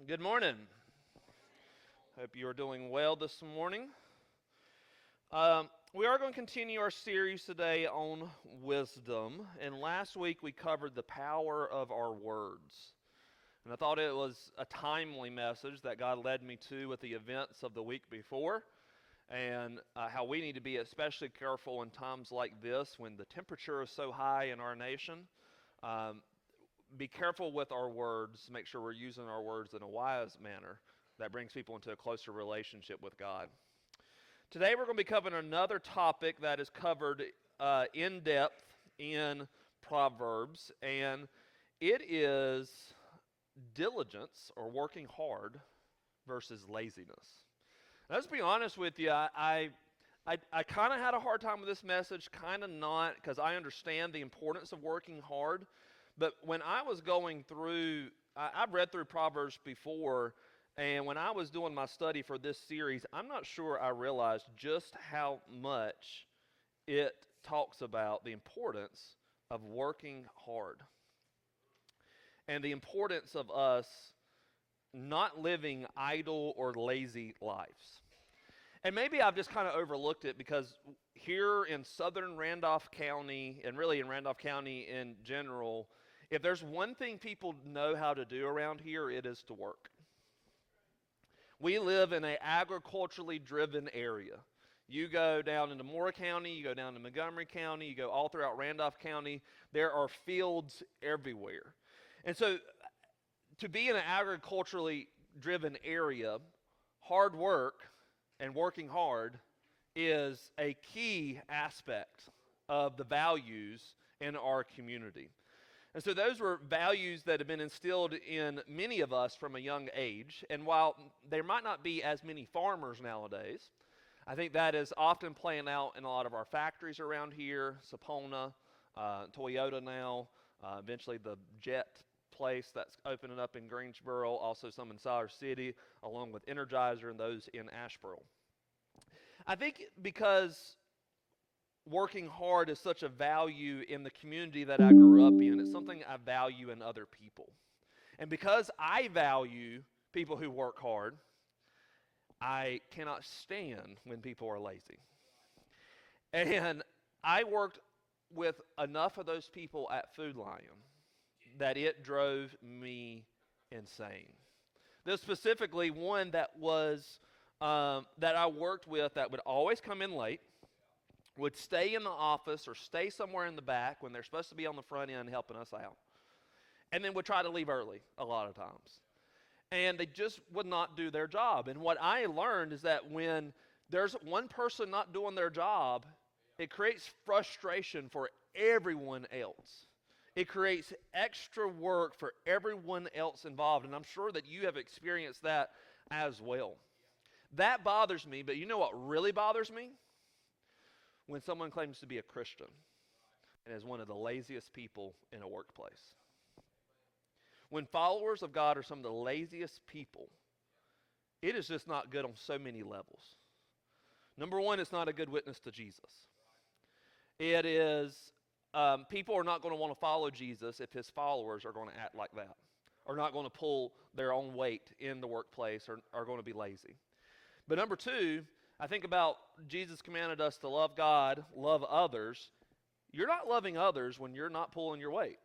Good morning. Hope you are doing well this morning. We are going to continue our series today on wisdom. And last week we covered the power of our words. And I thought it was a timely message that God led me to with the events of the week before. And how we need to be especially careful in times like this when the temperature is so high in our nation. Be careful with our words. Make sure we're using our words in a wise manner that brings people into a closer relationship with God. Today we're going to be covering another topic that is covered in depth in Proverbs, and it is diligence or working hard versus laziness. Now, let's be honest with you. I kind of had a hard time with this message, kind of not, because I understand the importance of working hard. But when I was going through, I've read through Proverbs before, and when I was doing my study for this series, I'm not sure I realized just how much it talks about the importance of working hard and the importance of us not living idle or lazy lives. And maybe I've just kind of overlooked it because here in southern Randolph County, and really in Randolph County in general, if there's one thing people know how to do around here, it is to work. We live in an agriculturally driven area. You go down into Moore County, you go down to Montgomery County, you go all throughout Randolph County, there are fields everywhere. And so to be in an agriculturally driven area, hard work and working hard is a key aspect of the values in our community. And so those were values that have been instilled in many of us from a young age. And while there might not be as many farmers nowadays, I think that is often playing out in a lot of our factories around here, Sapona, Toyota now, eventually the Jet place that's opening up in Greensboro, also some in Siler City, along with Energizer and those in Asheboro. I think because working hard is such a value in the community that I grew up in, it's something I value in other people. And because I value people who work hard, I cannot stand when people are lazy. And I worked with enough of those people at Food Lion that it drove me insane. There's specifically one that was that I worked with that would always come in late, would stay in the office or stay somewhere in the back when they're supposed to be on the front end helping us out, and then would try to leave early a lot of times. And they just would not do their job. And what I learned is that when there's one person not doing their job, it creates frustration for everyone else. It creates extra work for everyone else involved, and I'm sure that you have experienced that as well. That bothers me, but you know what really bothers me? When someone claims to be a Christian and is one of the laziest people in a workplace. When followers of God are some of the laziest people, it is just not good on so many levels. Number one, it's not a good witness to Jesus. It is, people are not going to want to follow Jesus if his followers are going to act like that, or not going to pull their own weight in the workplace, or are going to be lazy. But number two, I think about Jesus commanded us to love God, love others. You're not loving others when you're not pulling your weight.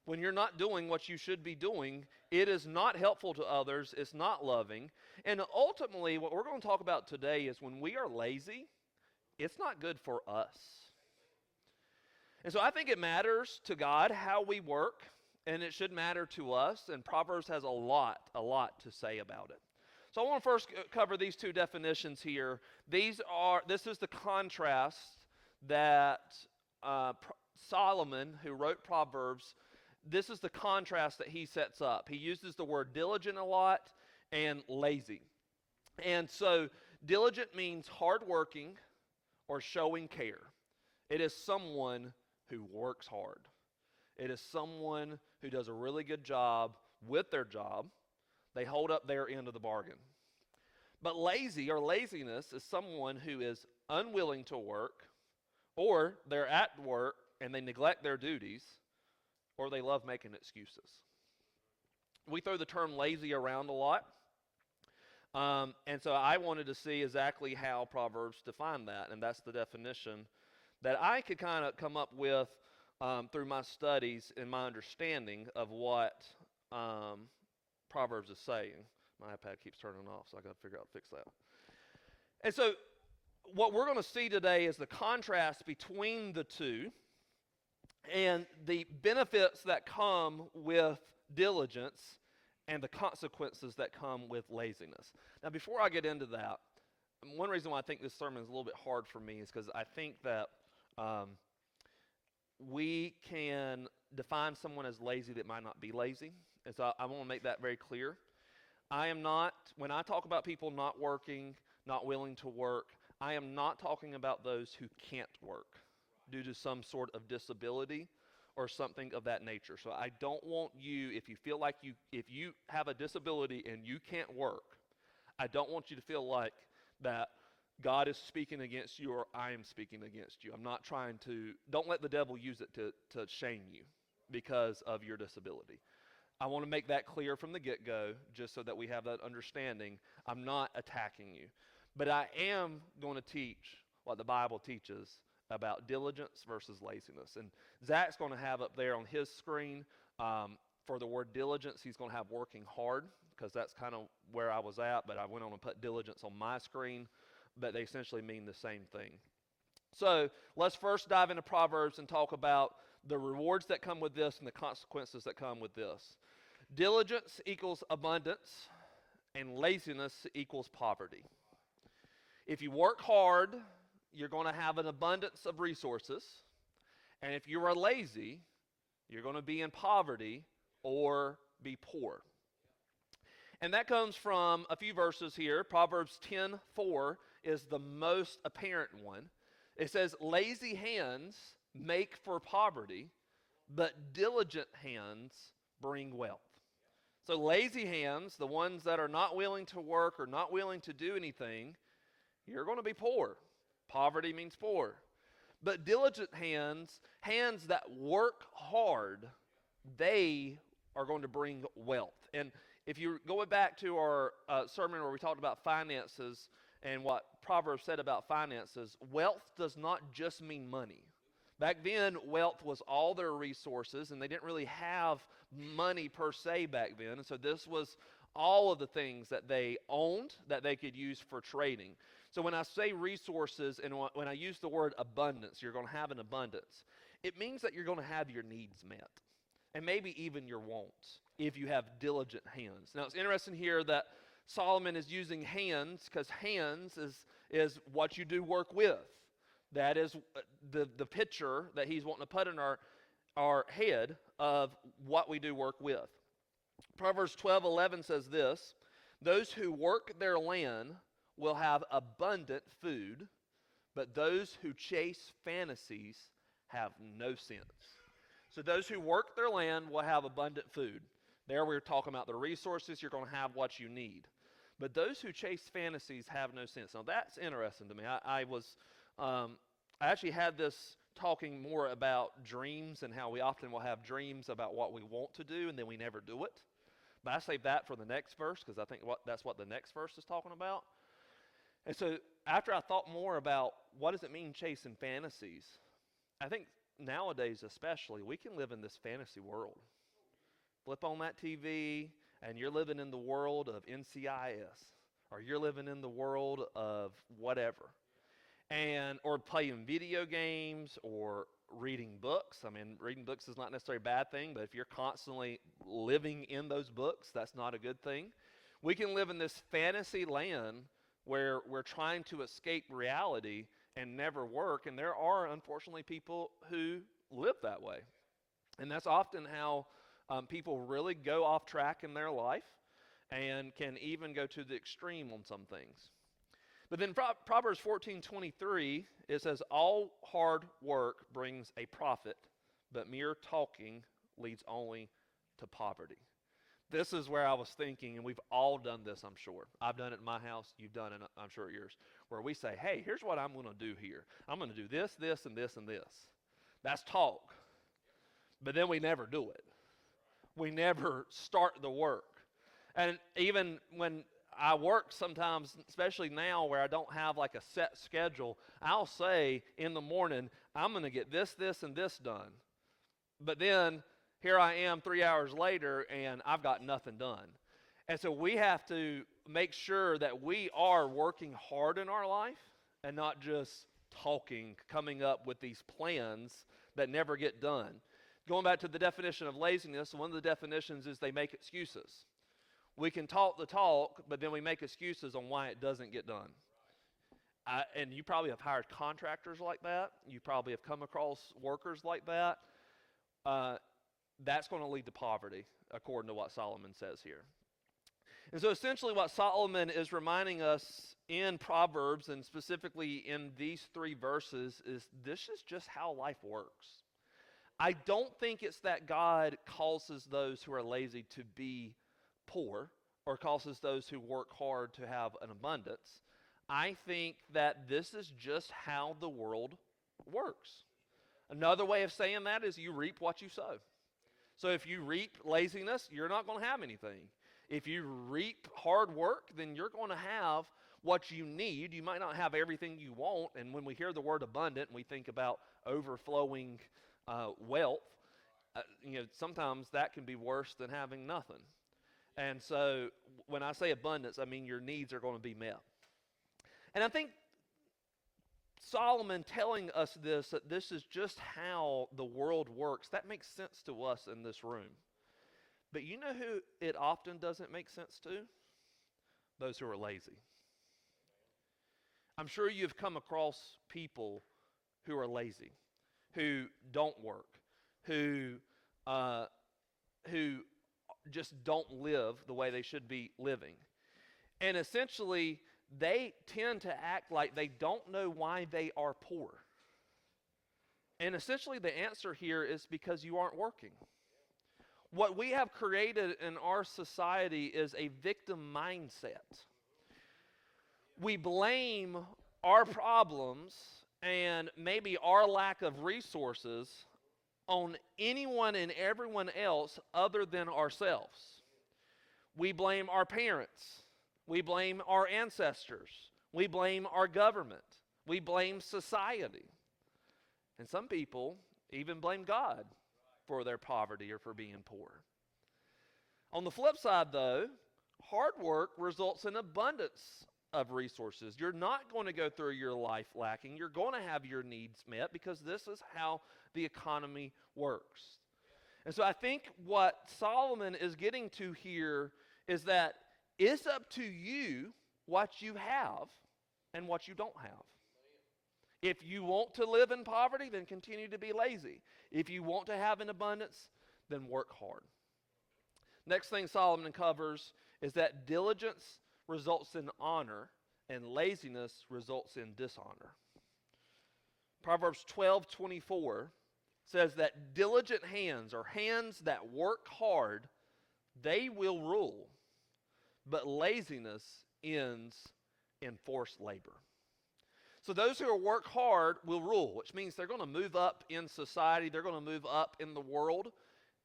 When you're not doing what you should be doing, it is not helpful to others. It's not loving. And ultimately, what we're going to talk about today is when we are lazy, it's not good for us. And so I think it matters to God how we work, and it should matter to us. And Proverbs has a lot to say about it. So I want to first cover these two definitions here. This is the contrast that Solomon, who wrote Proverbs, this is the contrast that he sets up. He uses the word diligent a lot and lazy. And so diligent means hardworking or showing care. It is someone who works hard. It is someone who does a really good job with their job. They hold up their end of the bargain. But lazy or laziness is someone who is unwilling to work, or they're at work and they neglect their duties, or they love making excuses. We throw the term lazy around a lot. And so I wanted to see exactly how Proverbs define that, and that's the definition that I could kind of come up with through my studies and my understanding of what Proverbs is saying. My iPad keeps turning off, so I got to figure out how to fix that. And so what we're going to see today is the contrast between the two and the benefits that come with diligence and the consequences that come with laziness. Now, before I get into that, one reason why I think this sermon is a little bit hard for me is because I think that we can define someone as lazy that might not be lazy. And so I want to make that very clear. I am not, when I talk about people not working, not willing to work, I am not talking about those who can't work due to some sort of disability or something of that nature. So I don't want you, if you feel like if you have a disability and you can't work, I don't want you to feel like that God is speaking against you or I am speaking against you. I'm not trying to, don't let the devil use it to shame you because of your disability. I want to make that clear from the get-go just so that we have that understanding. I'm not attacking you. But I am going to teach what the Bible teaches about diligence versus laziness. And Zach's going to have up there on his screen for the word diligence, he's going to have working hard because that's kind of where I was at, but I went on and put diligence on my screen, but they essentially mean the same thing. So let's first dive into Proverbs and talk about the rewards that come with this and the consequences that come with this. Diligence equals abundance, and laziness equals poverty. If you work hard, you're going to have an abundance of resources. And if you are lazy, you're going to be in poverty or be poor. And that comes from a few verses here. Proverbs 10:4 is the most apparent one. It says, lazy hands make for poverty, but diligent hands bring wealth. So lazy hands, the ones that are not willing to work or not willing to do anything, you're going to be poor. Poverty means poor. But diligent hands, hands that work hard, they are going to bring wealth. And if you go back to our sermon where we talked about finances and what Proverbs said about finances, wealth does not just mean money. Back then, wealth was all their resources, and they didn't really have money per se back then. And so this was all of the things that they owned that they could use for trading. So when I say resources and when I use the word abundance, you're going to have an abundance. It means that you're going to have your needs met and maybe even your wants if you have diligent hands. Now it's interesting here that Solomon is using hands because hands is what you do work with. That is the picture that he's wanting to put in our head of what we do work with. Proverbs 12:11 says this, those who work their land will have abundant food, but those who chase fantasies have no sense. So those who work their land will have abundant food. There we're talking about the resources, you're going to have what you need. But those who chase fantasies have no sense. Now that's interesting to me. I actually had this talking more about dreams and how we often will have dreams about what we want to do and then we never do it. But I save that for the next verse because I think that's what the next verse is talking about. And so after I thought more about what does it mean chasing fantasies, I think nowadays especially, we can live in this fantasy world. Flip on that TV and you're living in the world of NCIS or you're living in the world of whatever. Or playing video games or reading books. I mean, reading books is not necessarily a bad thing, but if you're constantly living in those books, that's not a good thing. We can live in this fantasy land where we're trying to escape reality and never work, and there are, unfortunately, people who live that way. And that's often how people really go off track in their life and can even go to the extreme on some things. But then Proverbs 14:23, it says, all hard work brings a profit, but mere talking leads only to poverty. This is where I was thinking, and we've all done this, I'm sure. I've done it in my house. You've done it, I'm sure, at yours, where we say, hey, here's what I'm going to do here. I'm going to do this, this, and this, and this. That's talk. But then we never do it. We never start the work. And even when I work sometimes, especially now where I don't have like a set schedule, I'll say in the morning, I'm going to get this, and this done. But then here I am 3 hours later and I've got nothing done. And so we have to make sure that we are working hard in our life and not just talking, coming up with these plans that never get done. Going back to the definition of laziness, one of the definitions is they make excuses. We can talk the talk, but then we make excuses on why it doesn't get done. And you probably have hired contractors like that. You probably have come across workers like that. That's going to lead to poverty, according to what Solomon says here. And so essentially what Solomon is reminding us in Proverbs, and specifically in these 3 verses, is this is just how life works. I don't think it's that God causes those who are lazy to be poor or causes those who work hard to have an abundance. I think that this is just how the world works. Another way of saying that is you reap what you sow. So if you reap laziness, you're not going to have anything. If you reap hard work, then you're going to have what you need. You might not have everything you want, and when we hear the word abundant, we think about overflowing wealth. Sometimes that can be worse than having nothing. And so when I say abundance, I mean your needs are going to be met. And I think Solomon telling us this, that this is just how the world works, that makes sense to us in this room. But you know who it often doesn't make sense to? Those who are lazy. I'm sure you've come across people who are lazy, who don't work, who just don't live the way they should be living. And essentially, they tend to act like they don't know why they are poor. And essentially, the answer here is because you aren't working. What we have created in our society is a victim mindset. We blame our problems and maybe our lack of resources on anyone and everyone else other than ourselves. We blame our parents. We blame our ancestors. We blame our government. We blame society. And some people even blame God for their poverty or for being poor. On the flip side, though, hard work results in abundance of resources. You're not going to go through your life lacking. You're going to have your needs met because this is how the economy works. And so I think what Solomon is getting to here is that it's up to you what you have and what you don't have. If you want to live in poverty, then continue to be lazy. If you want to have an abundance, then work hard. Next thing Solomon covers is that diligence results in honor and laziness results in dishonor. Proverbs 12:24 says that diligent hands, or hands that work hard, they will rule, but laziness ends in forced labor. So those who work hard will rule, which means they're going to move up in society. They're going to move up in the world.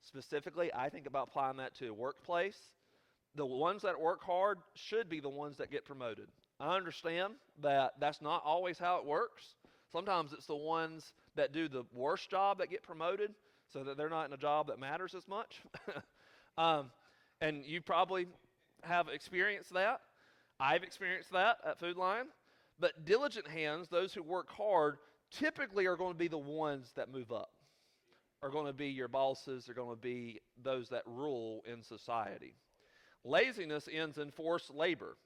Specifically, I think about applying that to a workplace. The ones that work hard should be the ones that get promoted. I understand that that's not always how it works. Sometimes it's the ones that do the worst job that get promoted so that they're not in a job that matters as much. And you probably have experienced that. I've experienced that at Food Lion. But diligent hands, those who work hard, typically are going to be the ones that move up, are going to be your bosses, are going to be those that rule in society. Laziness ends in forced labor.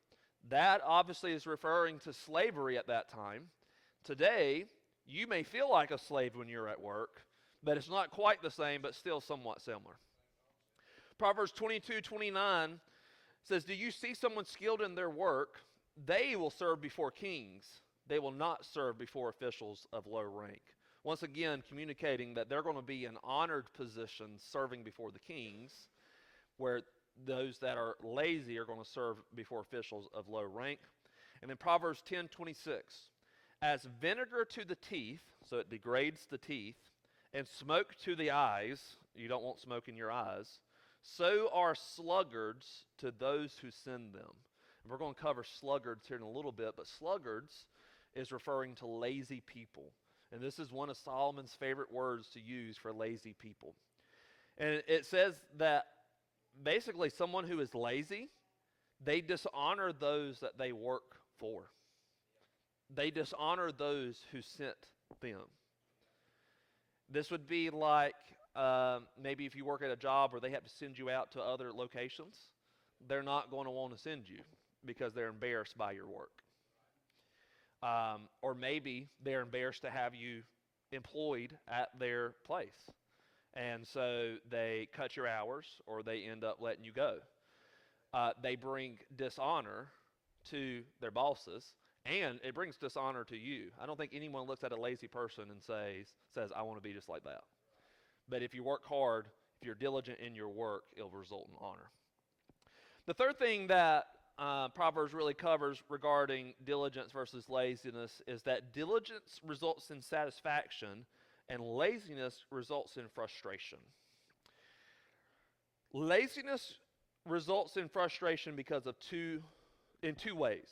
That obviously is referring to slavery at that time. Today, you may feel like a slave when you're at work, but it's not quite the same, but still somewhat similar. Proverbs 22:29 says, "Do you see someone skilled in their work? They will serve before kings. They will not serve before officials of low rank." Once again, communicating that they're going to be in honored positions serving before the kings, where those that are lazy are going to serve before officials of low rank. And then Proverbs 10:26, "As vinegar to the teeth," so it degrades the teeth, "and smoke to the eyes," you don't want smoke in your eyes, so are sluggards to those who send them. And we're going to cover sluggards here in a little bit, but sluggards is referring to lazy people. And this is one of Solomon's favorite words to use for lazy people. And it says that basically someone who is lazy, they dishonor those that they work for. They dishonor those who sent them. This would be like maybe if you work at a job where they have to send you out to other locations, they're not going to want to send you because they're embarrassed by your work. Or maybe they're embarrassed to have you employed at their place. And so they cut your hours or they end up letting you go. They bring dishonor to their bosses, and it brings dishonor to you. I don't think anyone looks at a lazy person and says, I want to be just like that. But if you work hard, if you're diligent in your work, it'll result in honor. The third thing that Proverbs really covers regarding diligence versus laziness is that diligence results in satisfaction and laziness results in frustration. Laziness results in frustration because of in two ways.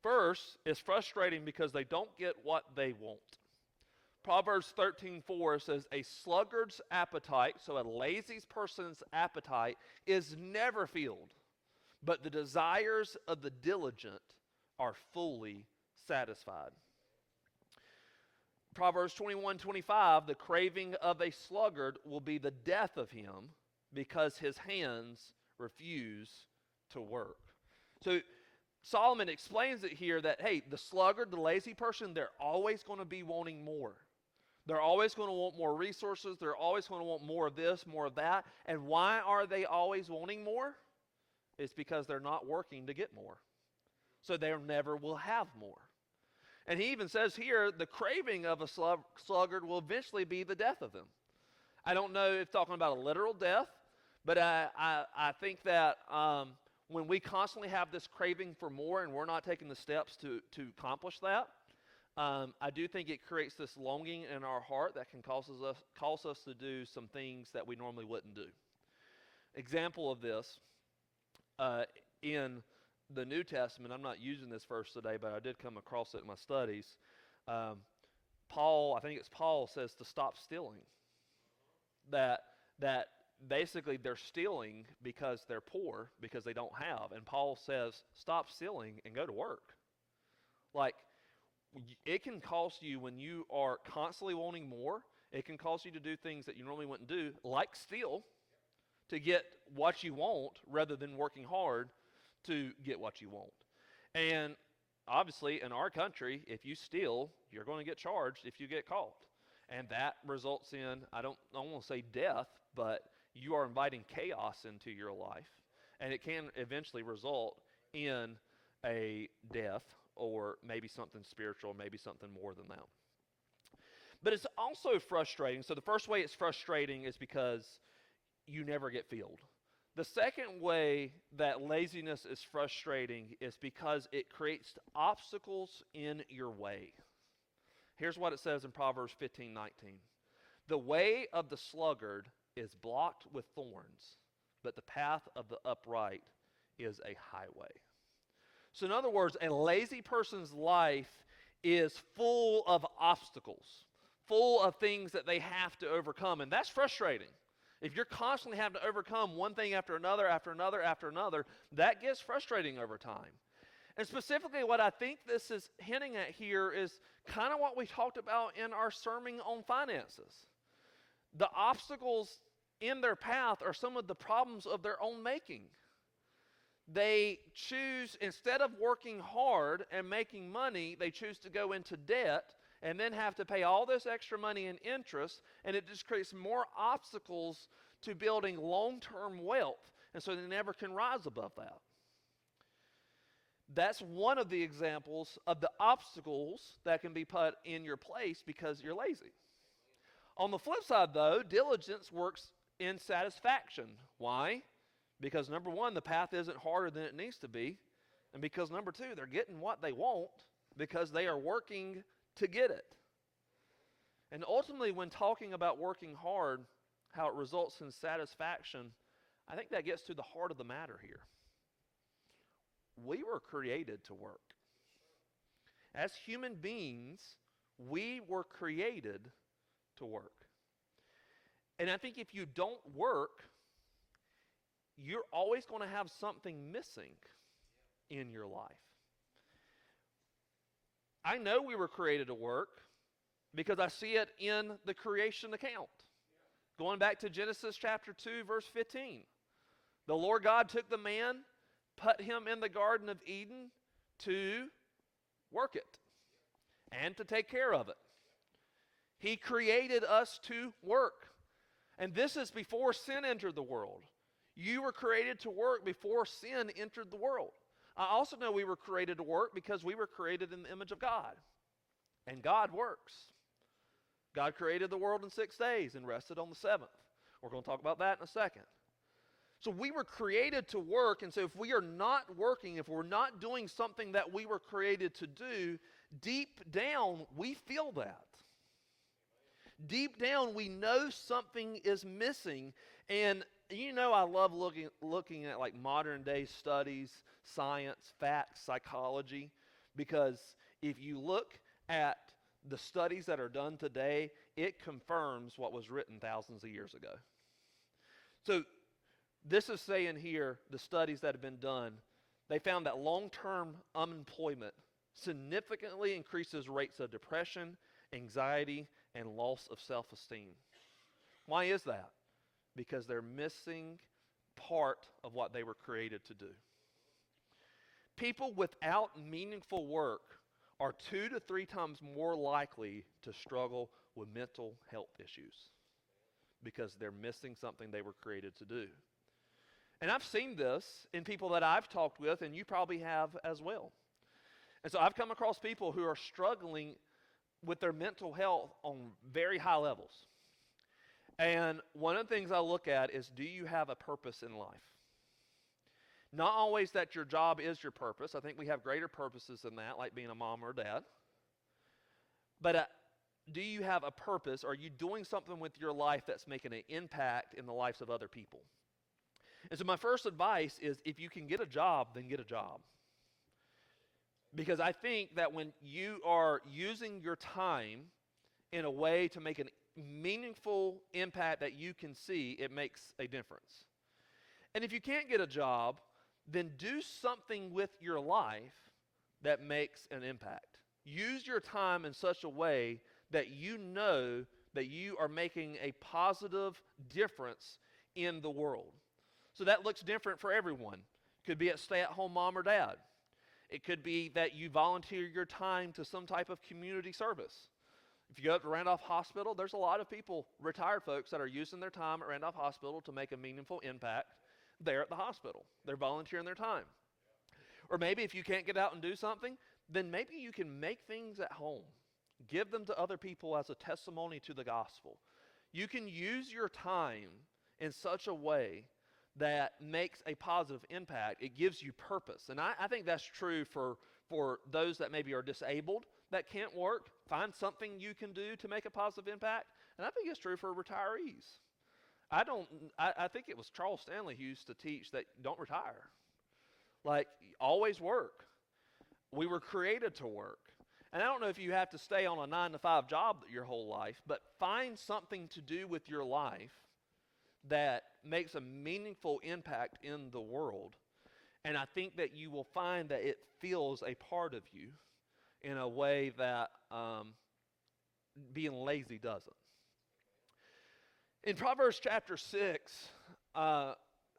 First, it's frustrating because they don't get what they want. Proverbs 13:4 says, a sluggard's appetite, so a lazy person's appetite, is never filled, but the desires of the diligent are fully satisfied. Proverbs 21:25, the craving of a sluggard will be the death of him because his hands refuse to work. So Solomon explains it here that, hey, the sluggard, the lazy person, they're always going to be wanting more. They're always going to want more resources. They're always going to want more of this, more of that. And why are they always wanting more? It's because they're not working to get more. So they never will have more. And he even says here, the craving of a sluggard will eventually be the death of them. I don't know if talking about a literal death, but I think that when we constantly have this craving for more and we're not taking the steps to accomplish that, I do think it creates this longing in our heart that can cause us to do some things that we normally wouldn't do. Example of this, in the New Testament, I'm not using this verse today, but I did come across it in my studies. Paul says to stop stealing. That basically they're stealing because they're poor, because they don't have. And Paul says, stop stealing and go to work. Like, it can cost you when you are constantly wanting more. It can cost you to do things that you normally wouldn't do, like steal, to get what you want rather than working hard to get what you want. And obviously, in our country, if you steal, you're going to get charged if you get caught. And that results in, I don't want to say death, but you are inviting chaos into your life. And it can eventually result in a death or maybe something spiritual, maybe something more than that. But it's also frustrating. So the first way it's frustrating is because you never get filled. The second way that laziness is frustrating is because it creates obstacles in your way. Here's what it says in Proverbs 15:19. The way of the sluggard is blocked with thorns, but the path of the upright is a highway. So in other words, a lazy person's life is full of obstacles, full of things that they have to overcome, and that's frustrating. If you're constantly having to overcome one thing after another, after another, after another, that gets frustrating over time. And specifically what I think this is hinting at here is kind of what we talked about in our sermon on finances. The obstacles in their path are some of the problems of their own making. They choose, instead of working hard and making money, they choose to go into debt and then have to pay all this extra money in interest, and it just creates more obstacles to building long-term wealth, and so they never can rise above that. That's one of the examples of the obstacles that can be put in your place because you're lazy. On the flip side, though, diligence works in satisfaction. Why? Because number one, the path isn't harder than it needs to be, and because number two, they're getting what they want because they are working to get it. And ultimately, when talking about working hard, how it results in satisfaction, I think that gets to the heart of the matter here. We were created to work. As human beings, we were created to work. And I think if you don't work, you're always going to have something missing in your life. I know we were created to work because I see it in the creation account. Going back to Genesis chapter 2, verse 15. The Lord God took the man, put him in the Garden of Eden to work it and to take care of it. He created us to work. And this is before sin entered the world. You were created to work before sin entered the world. I also know we were created to work because we were created in the image of God. And God works. God created the world in 6 days and rested on the seventh. We're going to talk about that in a second. So we were created to work, and so if we are not working, if we're not doing something that we were created to do, deep down we feel that. Deep down we know something is missing. And you know I love looking at like modern day studies, science, facts, psychology, because if you look at the studies that are done today, it confirms what was written thousands of years ago. So this is saying here, the studies that have been done, they found that long-term unemployment significantly increases rates of depression, anxiety, and loss of self-esteem. Why is that? Because they're missing part of what they were created to do. People without meaningful work are 2 to 3 times more likely to struggle with mental health issues because they're missing something they were created to do. And I've seen this in people that I've talked with, and you probably have as well. And so I've come across people who are struggling with their mental health on very high levels. And one of the things I look at is, do you have a purpose in life? Not always that your job is your purpose. I think we have greater purposes than that, like being a mom or dad. But do you have a purpose? Are you doing something with your life that's making an impact in the lives of other people? And so my first advice is, if you can get a job, then get a job. Because I think that when you are using your time in a way to make a meaningful impact that you can see, it makes a difference. And if you can't get a job, then do something with your life that makes an impact. Use your time in such a way that you know that you are making a positive difference in the world. So that looks different for everyone. Could be a stay-at-home mom or dad. It could be that you volunteer your time to some type of community service. If you go up to Randolph Hospital, there's a lot of people, retired folks, that are using their time at Randolph Hospital to make a meaningful impact there at the hospital. They're volunteering their time. Or maybe if you can't get out and do something, then maybe you can make things at home. Give them to other people as a testimony to the gospel. You can use your time in such a way that makes a positive impact. It gives you purpose. And I think that's true for those that maybe are disabled that can't work. Find something you can do to make a positive impact. And I think it's true for retirees. I think it was Charles Stanley who used to teach that don't retire. Like, always work. We were created to work. And I don't know if you have to stay on a 9-to-5 job your whole life, but find something to do with your life that makes a meaningful impact in the world. And I think that you will find that it feels a part of you in a way that being lazy doesn't. In Proverbs chapter 6,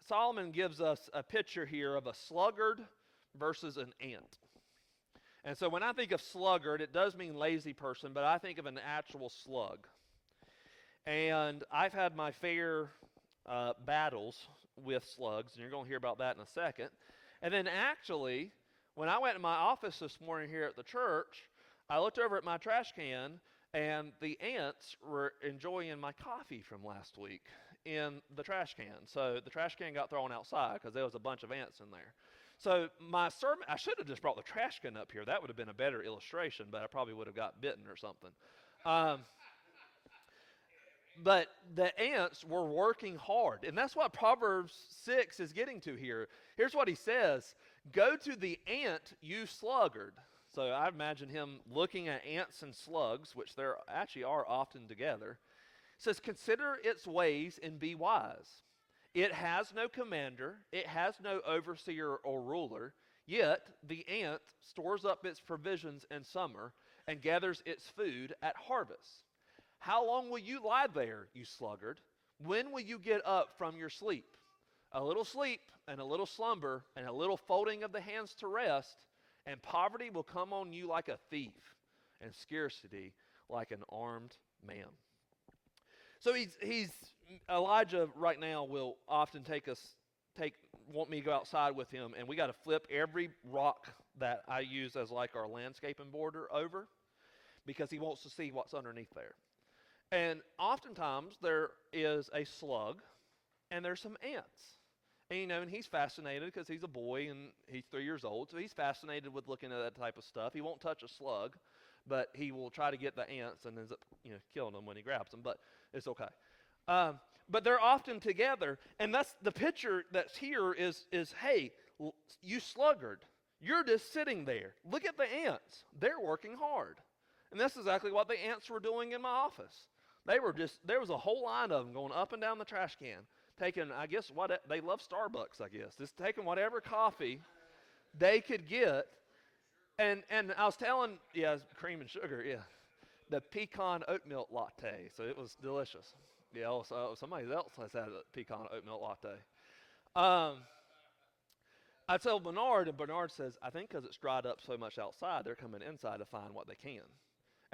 Solomon gives us a picture here of a sluggard versus an ant. And so when I think of sluggard, it does mean lazy person, but I think of an actual slug. And I've had my fair battles with slugs, and you're going to hear about that in a second. And then actually, when I went to my office this morning here at the church, I looked over at my trash can, and the ants were enjoying my coffee from last week in the trash can. So the trash can got thrown outside because there was a bunch of ants in there. So my sermon, I should have just brought the trash can up here. That would have been a better illustration, but I probably would have got bitten or something. But the ants were working hard. And that's what Proverbs 6 is getting to here. Here's what he says: "Go to the ant, you sluggard." So I imagine him looking at ants and slugs, which there actually are often together. It says, "Consider its ways and be wise. It has no commander, it has no overseer or ruler, yet the ant stores up its provisions in summer and gathers its food at harvest. How long will you lie there, you sluggard? When will you get up from your sleep? A little sleep and a little slumber and a little folding of the hands to rest, and poverty will come on you like a thief, and scarcity like an armed man." So he's Elijah right now will often want me to go outside with him, and we got to flip every rock that I use as like our landscaping border over, because he wants to see what's underneath there. And oftentimes there is a slug and there's some ants. And he's fascinated because he's a boy and he's 3 years old, so he's fascinated with looking at that type of stuff. He won't touch a slug, but he will try to get the ants and ends up killing them when he grabs them, but it's okay. But they're often together, and that's the picture that's here is hey, you sluggard, you're just sitting there. Look at the ants. They're working hard. And that's exactly what the ants were doing in my office. There was a whole line of them going up and down the trash can, taking, I guess, they love Starbucks, I guess. Just taking whatever coffee they could get. And I was telling, cream and sugar, the pecan oatmeal latte. So it was delicious. Yeah, so somebody else has had a pecan oatmeal latte. I tell Bernard, and Bernard says, I think because it's dried up so much outside, they're coming inside to find what they can.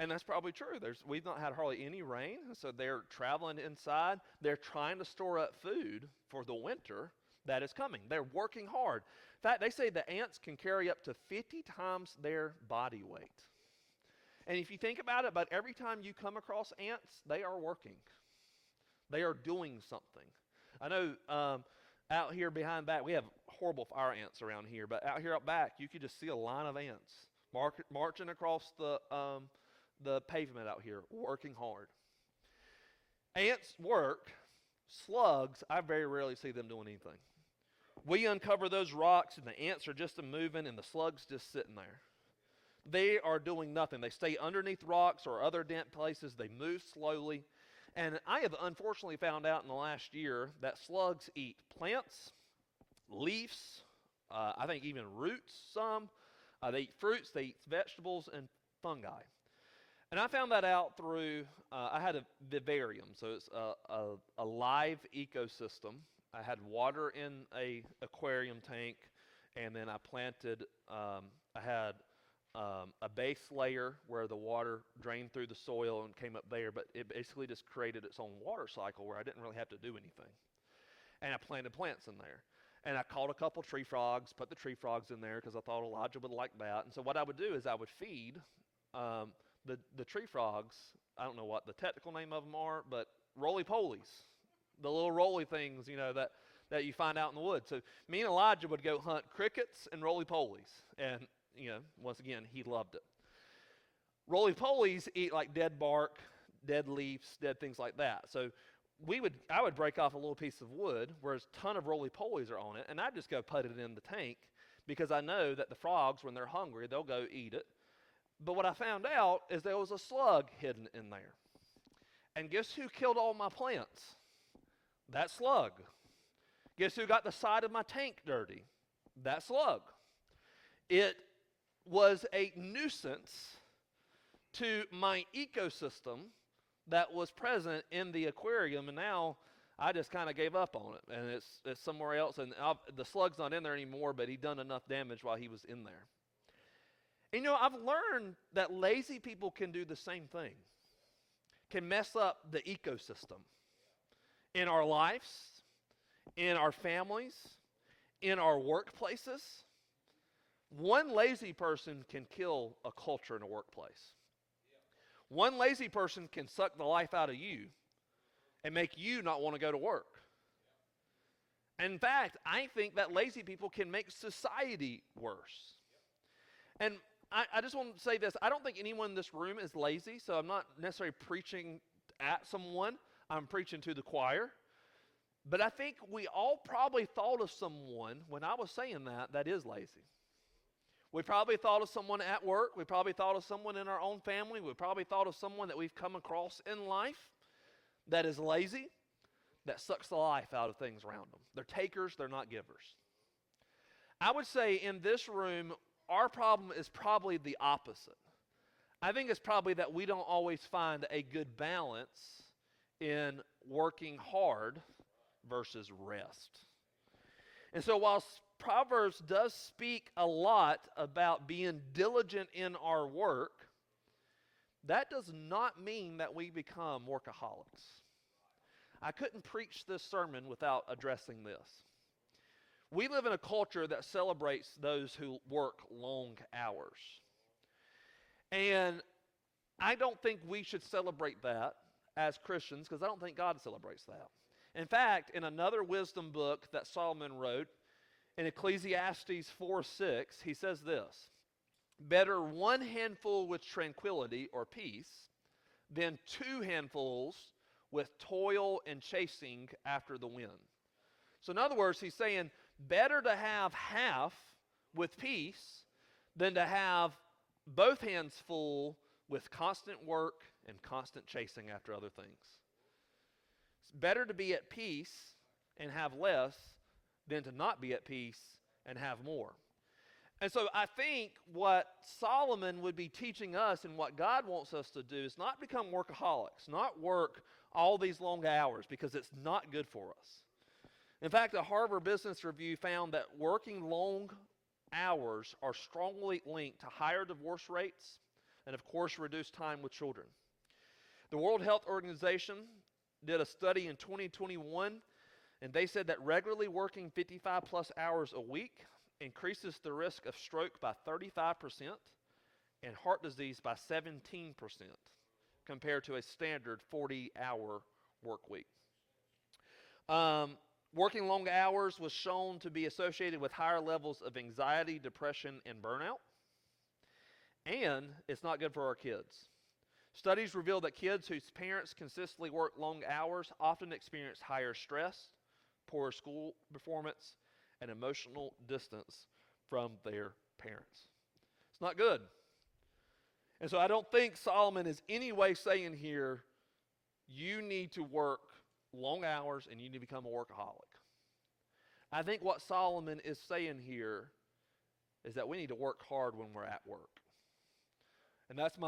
And that's probably true. We've not had hardly any rain, so they're traveling inside. They're trying to store up food for the winter that is coming. They're working hard. In fact, they say the ants can carry up to 50 times their body weight. And if you think about it, but every time you come across ants, they are working. They are doing something. I know out here behind back, we have horrible fire ants around here, but out here up back, you could just see a line of ants marching across the pavement out here, working hard. Ants work. Slugs, I very rarely see them doing anything. We uncover those rocks, and the ants are just moving, and the slugs just sitting there. They are doing nothing. They stay underneath rocks or other damp places. They move slowly. And I have unfortunately found out in the last year that slugs eat plants, leaves, I think even roots some. They eat fruits, they eat vegetables, and fungi. And I found that out through, I had a vivarium, so it's a live ecosystem. I had water in a aquarium tank, and then I planted, I had a base layer where the water drained through the soil and came up there, but it basically just created its own water cycle where I didn't really have to do anything. And I planted plants in there. And I caught a couple tree frogs, put the tree frogs in there because I thought Elijah would like that. And so what I would do is I would feed the tree frogs, I don't know what the technical name of them are, but roly-polies, the little roly things, that you find out in the woods. So me and Elijah would go hunt crickets and roly-polies. And once again, he loved it. Roly-polies eat like dead bark, dead leaves, dead things like that. So I would break off a little piece of wood where a ton of roly-polies are on it, and I'd just go put it in the tank because I know that the frogs, when they're hungry, they'll go eat it. But what I found out is there was a slug hidden in there. And guess who killed all my plants? That slug. Guess who got the side of my tank dirty? That slug. It was a nuisance to my ecosystem that was present in the aquarium, and now I just kind of gave up on it, and it's somewhere else, and the slug's not in there anymore, but he done enough damage while he was in there. And I've learned that lazy people can do the same thing, can mess up the ecosystem in our lives, in our families, in our workplaces. One lazy person can kill a culture in a workplace. One lazy person can suck the life out of you and make you not want to go to work. In fact, I think that lazy people can make society worse. And I just want to say this. I don't think anyone in this room is lazy, so I'm not necessarily preaching at someone. I'm preaching to the choir. But I think we all probably thought of someone, when I was saying that is lazy. We probably thought of someone at work. We probably thought of someone in our own family. We probably thought of someone that we've come across in life that is lazy, that sucks the life out of things around them. They're takers, they're not givers. I would say in this room, our problem is probably the opposite. I think it's probably that we don't always find a good balance in working hard versus rest. And so while Proverbs does speak a lot about being diligent in our work, that does not mean that we become workaholics. I couldn't preach this sermon without addressing this. We live in a culture that celebrates those who work long hours. And I don't think we should celebrate that as Christians, because I don't think God celebrates that. In fact, in another wisdom book that Solomon wrote, in Ecclesiastes 4:6, he says this: better one handful with tranquility or peace than two handfuls with toil and chasing after the wind. So in other words, he's saying better to have half with peace than to have both hands full with constant work and constant chasing after other things. It's better to be at peace and have less than to not be at peace and have more. And so I think what Solomon would be teaching us and what God wants us to do is not become workaholics, not work all these long hours, because it's not good for us. In fact, a Harvard Business Review found that working long hours are strongly linked to higher divorce rates and, of course, reduced time with children. The World Health Organization did a study in 2021, and they said that regularly working 55 plus hours a week increases the risk of stroke by 35% and heart disease by 17% compared to a standard 40-hour work week. Working long hours was shown to be associated with higher levels of anxiety, depression, and burnout. And it's not good for our kids. Studies reveal that kids whose parents consistently work long hours often experience higher stress, poorer school performance, and emotional distance from their parents. It's not good. And so I don't think Solomon is any way saying here, you need to work long hours and you need to become a workaholic. I think what Solomon is saying here is that we need to work hard when we're at work. And that's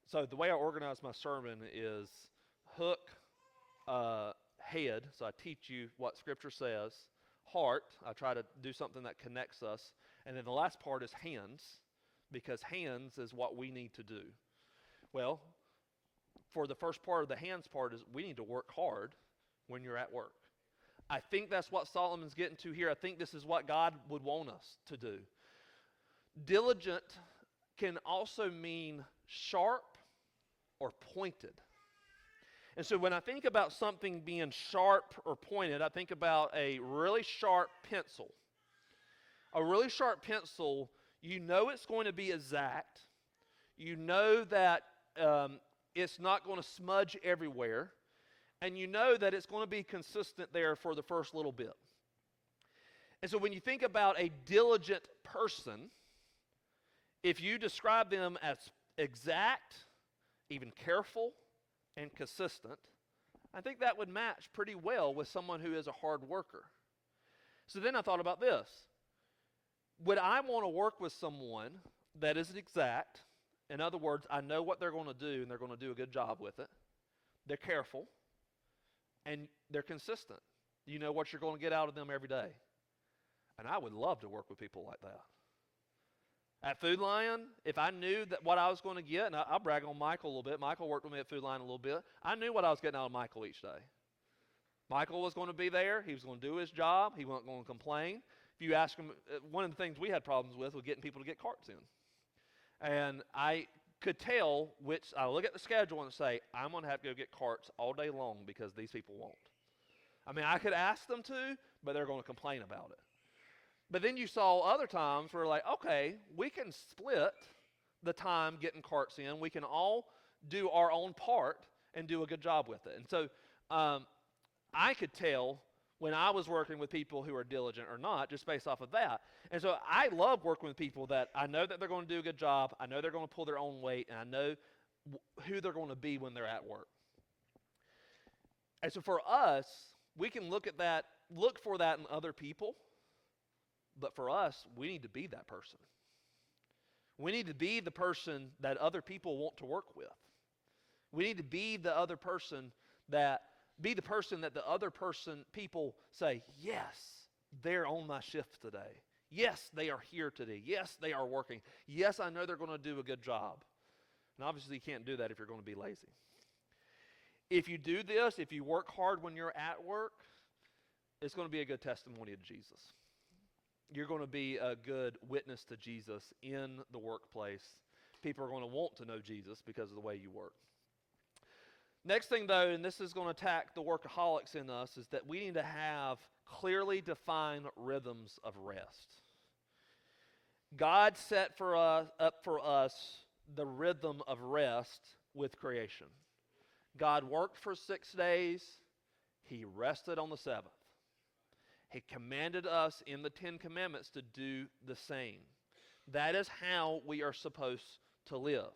so the way I organize my sermon is hook, head, so I teach you what Scripture says. Heart, I try to do something that connects us. And then the last part is hands, because hands is what we need to do. Well, for the first part of the hands part is we need to work hard when you're at work. I think that's what Solomon's getting to here. I think this is what God would want us to do. Diligent can also mean sharp or pointed. And so when I think about something being sharp or pointed, I think about a really sharp pencil. A really sharp pencil, you know it's going to be exact. You know that it's not going to smudge everywhere. And you know that it's going to be consistent there for the first little bit. And so when you think about a diligent person, if you describe them as exact, even careful, and consistent, I think that would match pretty well with someone who is a hard worker. So then I thought about this. Would I want to work with someone that isn't exact? In other words, I know what they're going to do and they're going to do a good job with it. They're careful and they're consistent. You know what you're going to get out of them every day. And I would love to work with people like that. At Food Lion, if I knew that what I was going to get, and I'll brag on Michael a little bit. Michael worked with me at Food Lion a little bit. I knew what I was getting out of Michael each day. Michael was going to be there. He was going to do his job. He wasn't going to complain. If you ask him, one of the things we had problems with was getting people to get carts in. And I could tell which, I look at the schedule and say, I'm going to have to go get carts all day long because these people won't. I mean, I could ask them to, but they're going to complain about it. But then you saw other times where like, okay, we can split the time getting carts in. We can all do our own part and do a good job with it. And so Um, I could tell when I was working with people who are diligent or not, just based off of that. And so I love working with people that I know that they're going to do a good job, I know they're going to pull their own weight, and I know who they're going to be when they're at work. And so for us, we can look at that, look for that in other people, but for us, we need to be that person. We need to be the person that other people want to work with. We need to be the other person that the other people say, yes, they're on my shift today. Yes, they are here today. Yes, they are working. Yes, I know they're going to do a good job. And obviously you can't do that if you're going to be lazy. If you do this, if you work hard when you're at work, it's going to be a good testimony of Jesus. You're going to be a good witness to Jesus in the workplace. People are going to want to know Jesus because of the way you work. Next thing, though, and this is going to attack the workaholics in us, is that we need to have clearly defined rhythms of rest. God set up for us the rhythm of rest with creation. God worked for 6 days. He rested on the seventh. He commanded us in the 10 Commandments to do the same. That is how we are supposed to live.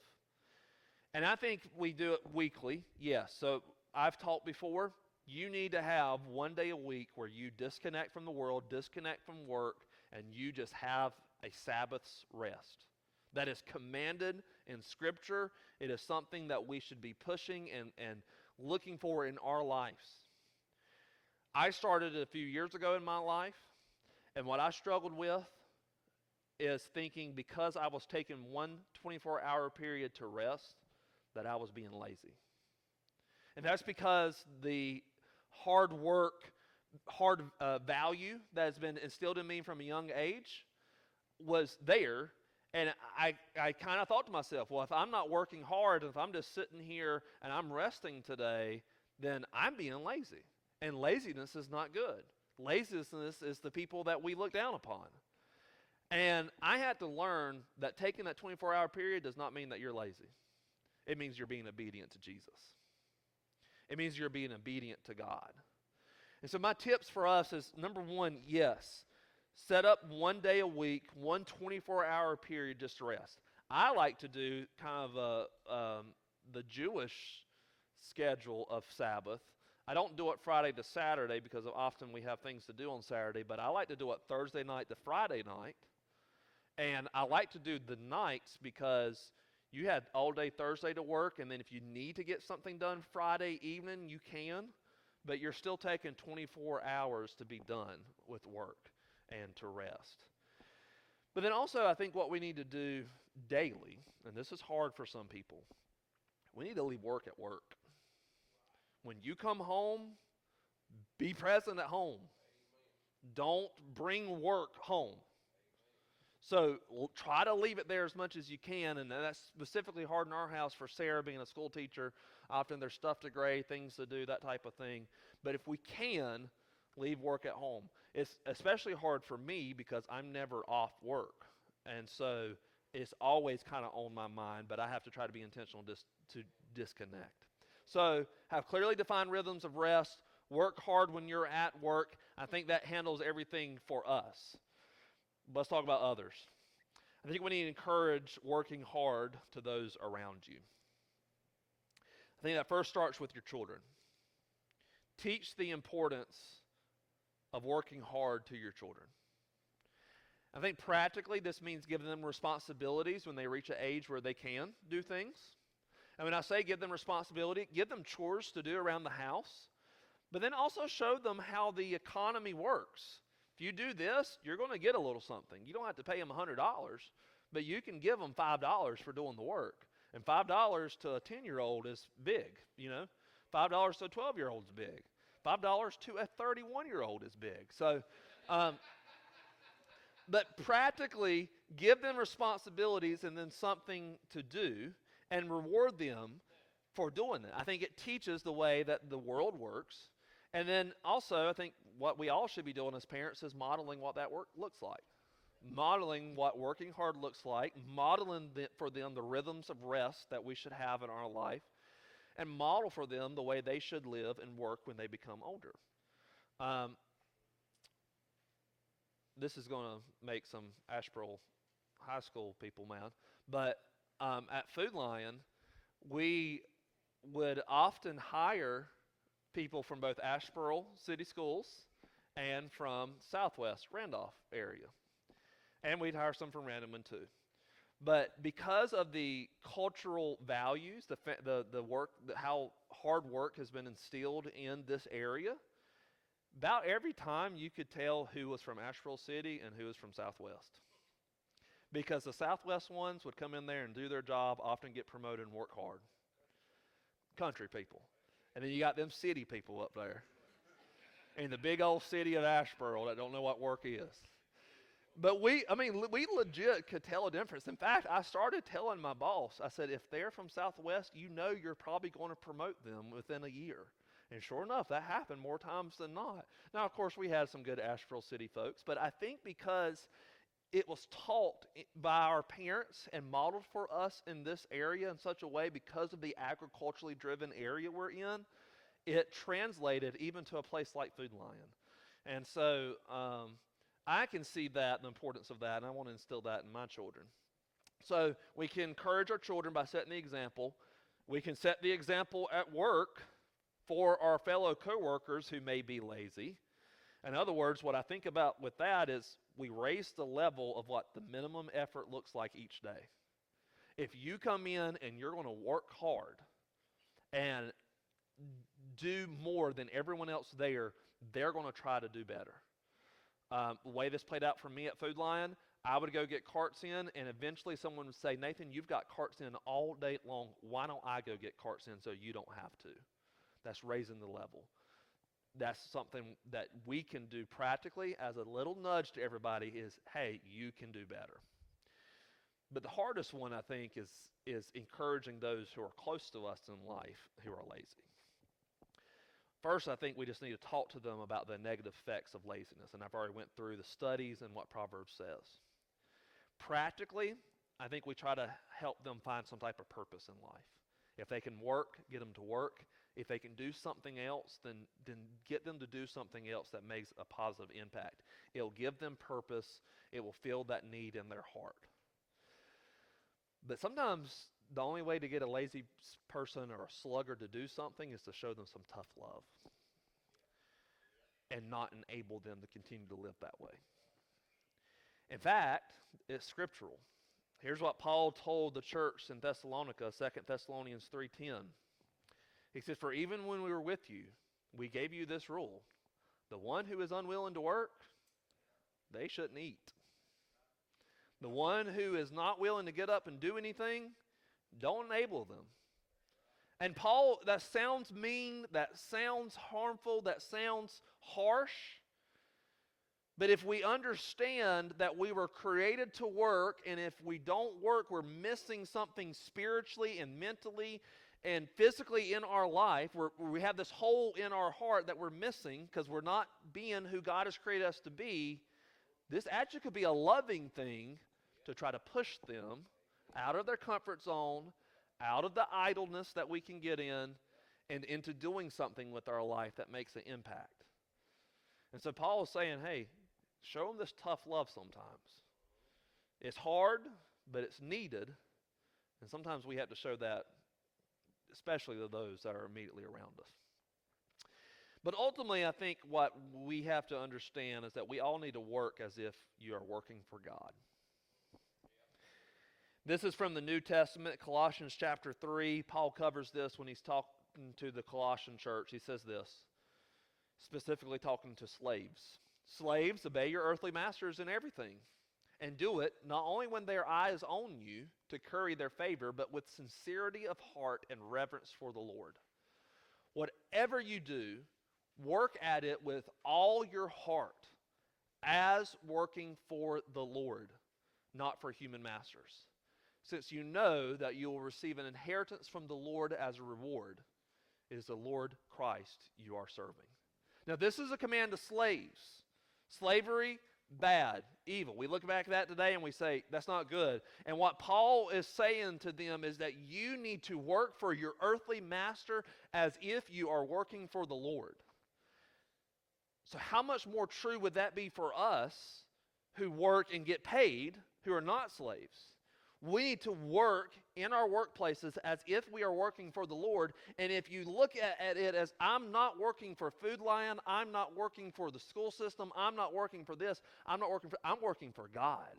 And I think we do it weekly, yes. So I've taught before, you need to have 1 day a week where you disconnect from the world, disconnect from work, and you just have a Sabbath's rest. That is commanded in Scripture. It is something that we should be pushing and looking for in our lives. I started a few years ago in my life, and what I struggled with is thinking because I was taking one 24-hour period to rest, that I was being lazy. And that's because the hard work, value that has been instilled in me from a young age was there. And I kind of thought to myself, well, if I'm not working hard, and if I'm just sitting here and I'm resting today, then I'm being lazy. And laziness is not good. Laziness is the people that we look down upon. And I had to learn that taking that 24-hour period does not mean that you're lazy. It means you're being obedient to Jesus. It means you're being obedient to God. And so my tips for us is, number one, yes, set up 1 day a week, one 24-hour period just to rest. I like to do kind of the Jewish schedule of Sabbath. I don't do it Friday to Saturday because often we have things to do on Saturday, but I like to do it Thursday night to Friday night. And I like to do the nights because you had all day Thursday to work, and then if you need to get something done Friday evening, you can, but you're still taking 24 hours to be done with work and to rest. But then also I think what we need to do daily, and this is hard for some people, we need to leave work at work. When you come home, be present at home. Don't bring work home. So try to leave it there as much as you can, and that's specifically hard in our house for Sarah being a school teacher. Often there's stuff to grade, things to do, that type of thing. But if we can, leave work at home. It's especially hard for me because I'm never off work. And so it's always kind of on my mind, but I have to try to be intentional just to disconnect. So have clearly defined rhythms of rest. Work hard when you're at work. I think that handles everything for us. Let's talk about others. I think we need to encourage working hard to those around you. I think that first starts with your children. Teach the importance of working hard to your children. I think practically this means giving them responsibilities when they reach an age where they can do things. And when I say give them responsibility, give them chores to do around the house, but then also show them how the economy works. If you do this, you're going to get a little something. You don't have to pay them $100, but you can give them $5 for doing the work. And $5 to a 10-year-old is big, you know. $5 to a 12-year-old is big. $5 to a 31-year-old is big. So, but practically give them responsibilities and then something to do and reward them for doing that. I think it teaches the way that the world works. And then also, I think what we all should be doing as parents is modeling what that work looks like. Modeling what working hard looks like, modeling for them the rhythms of rest that we should have in our life. and model for them the way they should live and work when they become older. This is going to make some Asheboro High School people mad, but at Food Lion, we would often hire people from both Asheboro City Schools and from Southwest Randolph area. And we'd hire some from Randomman too. But because of the cultural values, the work, how hard work has been instilled in this area, about every time you could tell who was from Asheville City and who was from Southwest. Because the Southwest ones would come in there and do their job, often get promoted and work hard. Country people. And then you got them city people up there in the big old city of Asheboro that don't know what work is. But we legit could tell a difference. In fact, I started telling my boss, I said, if they're from Southwest, you know you're probably going to promote them within a year. And sure enough, that happened more times than not. Now, of course, we had some good Asheville City folks, but I think because it was taught by our parents and modeled for us in this area in such a way because of the agriculturally driven area we're in, it translated even to a place like Food Lion. And so I can see that, the importance of that, and I want to instill that in my children. So we can encourage our children by setting the example. We can set the example at work for our fellow coworkers who may be lazy. In other words, what I think about with that is we raise the level of what the minimum effort looks like each day. If you come in and you're going to work hard and do more than everyone else there, they're going to try to do better. The way this played out for me at Food Lion, I would go get carts in, and eventually someone would say, Nathan, you've got carts in all day long. Why don't I go get carts in so you don't have to? That's raising the level. That's something that we can do practically as a little nudge to everybody is, hey, you can do better. But the hardest one, I think, is encouraging those who are close to us in life who are lazy. First, I think we just need to talk to them about the negative effects of laziness, and I've already went through the studies and what Proverbs says. Practically, I think we try to help them find some type of purpose in life. If they can work, get them to work. If they can do something else, then get them to do something else that makes a positive impact. It'll give them purpose. It will fill that need in their heart. But sometimes the only way to get a lazy person or a sluggard to do something is to show them some tough love and not enable them to continue to live that way. In fact, it's scriptural. Here's what Paul told the church in Thessalonica, 2 Thessalonians 3:10. He says, for even when we were with you, we gave you this rule. The one who is unwilling to work, they shouldn't eat. The one who is not willing to get up and do anything, don't enable them. And Paul, that sounds mean, that sounds harmful, that sounds harsh. But if we understand that we were created to work, and if we don't work, we're missing something spiritually and mentally and physically in our life, we have this hole in our heart that we're missing because we're not being who God has created us to be, this actually could be a loving thing to try to push them out of their comfort zone, out of the idleness that we can get in, and into doing something with our life that makes an impact. And so Paul is saying, hey, show them this tough love sometimes. It's hard, but it's needed. And sometimes we have to show that, especially to those that are immediately around us. But ultimately, I think what we have to understand is that we all need to work as if you are working for God. This is from the New Testament, Colossians chapter 3. Paul covers this when he's talking to the Colossian church. He says this, specifically talking to slaves. Slaves, obey your earthly masters in everything, and do it not only when their eyes on you to curry their favor, but with sincerity of heart and reverence for the Lord. Whatever you do, work at it with all your heart, as working for the Lord, not for human masters, since you know that you will receive an inheritance from the Lord as a reward. It is the Lord Christ you are serving. Now, this is a command to slaves. Slavery, bad, evil. We look back at that today and we say, that's not good. And what Paul is saying to them is that you need to work for your earthly master as if you are working for the Lord. So how much more true would that be for us who work and get paid, who are not slaves? We need to work in our workplaces as if we are working for the Lord. And if you look at it as, I'm not working for Food Lion, I'm not working for the school system, I'm not working for this, I'm working for God.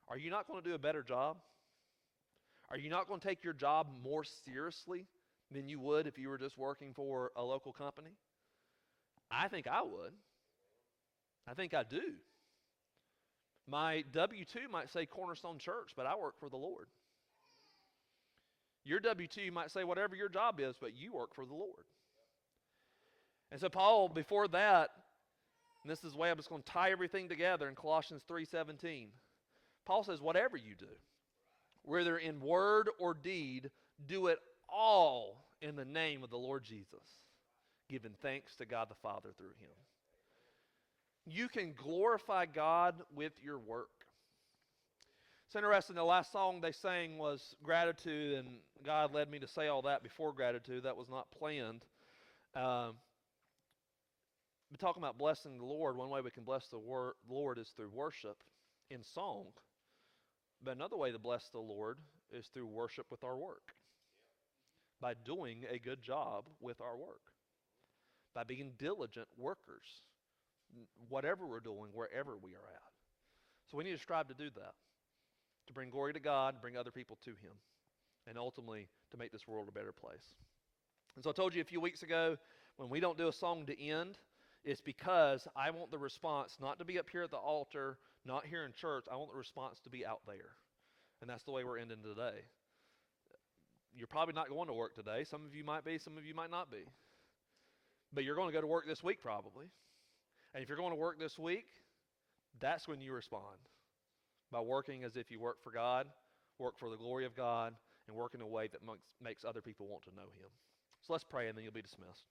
Are you not going to do a better job? Are you not going to take your job more seriously than you would if you were just working for a local company? I think I would. I think I do. My W-2 might say Cornerstone Church, but I work for the Lord. Your W-2 might say whatever your job is, but you work for the Lord. And so Paul, before that, and this is the way I'm just going to tie everything together in Colossians 3:17. Paul says, whatever you do, whether in word or deed, do it all in the name of the Lord Jesus, giving thanks to God the Father through him. You can glorify God with your work. It's interesting, the last song they sang was gratitude, and God led me to say all that before gratitude. That was not planned. But talking about blessing the Lord, one way we can bless the Lord is through worship in song. But another way to bless the Lord is through worship with our work. By doing a good job with our work. By being diligent workers. Whatever we're doing, wherever we are at. So we need to strive to do that. To bring glory to God, bring other people to him. And ultimately, to make this world a better place. And so I told you a few weeks ago, when we don't do a song to end, it's because I want the response not to be up here at the altar, not here in church. I want the response to be out there. And that's the way we're ending today. You're probably not going to work today. Some of you might be, some of you might not be. But you're going to go to work this week probably. And if you're going to work this week, that's when you respond. By working as if you work for God, work for the glory of God, and work in a way that makes other people want to know him. So let's pray and then you'll be dismissed.